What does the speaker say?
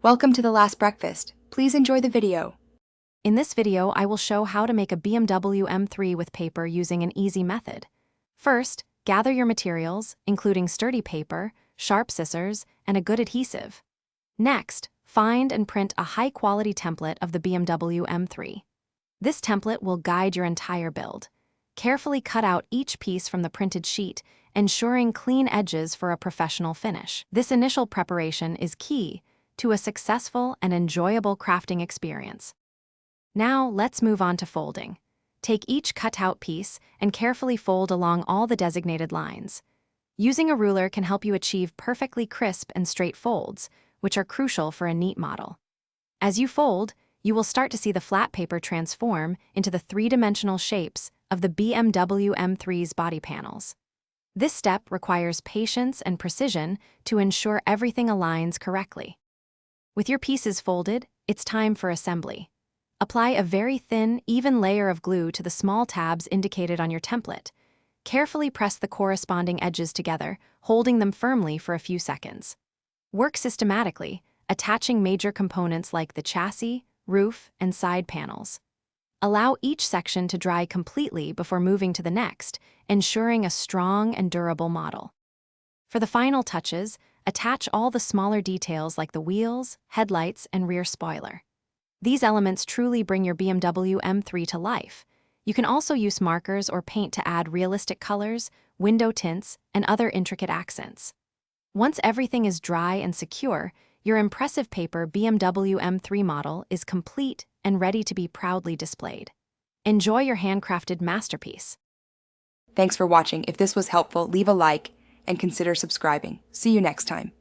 Welcome to the last breakfast. Please enjoy the video. In this video, I will show how to make a BMW M3 with paper using an easy method. First, gather your materials, including sturdy paper, sharp scissors, and a good adhesive. Next, find and print a high-quality template of the BMW M3. This template will guide your entire build. Carefully cut out each piece from the printed sheet, ensuring clean edges for a professional finish. This initial preparation is key to a successful and enjoyable crafting experience. Now, let's move on to folding. Take each cut-out piece and carefully fold along all the designated lines. Using a ruler can help you achieve perfectly crisp and straight folds, which are crucial for a neat model. As you fold, you will start to see the flat paper transform into the three-dimensional shapes of the BMW M3's body panels. This step requires patience and precision to ensure everything aligns correctly. With your pieces folded, it's time for assembly. Apply a very thin, even layer of glue to the small tabs indicated on your template. Carefully press the corresponding edges together, holding them firmly for a few seconds. Work systematically, attaching major components like the chassis, roof, and side panels. Allow each section to dry completely before moving to the next, ensuring a strong and durable model. For the final touches, attach all the smaller details like the wheels, headlights, and rear spoiler. These elements truly bring your BMW M3 to life. You can also use markers or paint to add realistic colors, window tints, and other intricate accents. Once everything is dry and secure, your impressive paper BMW M3 model is complete and ready to be proudly displayed. Enjoy your handcrafted masterpiece. Thanks for watching. If this was helpful, leave a like and consider subscribing. See you next time.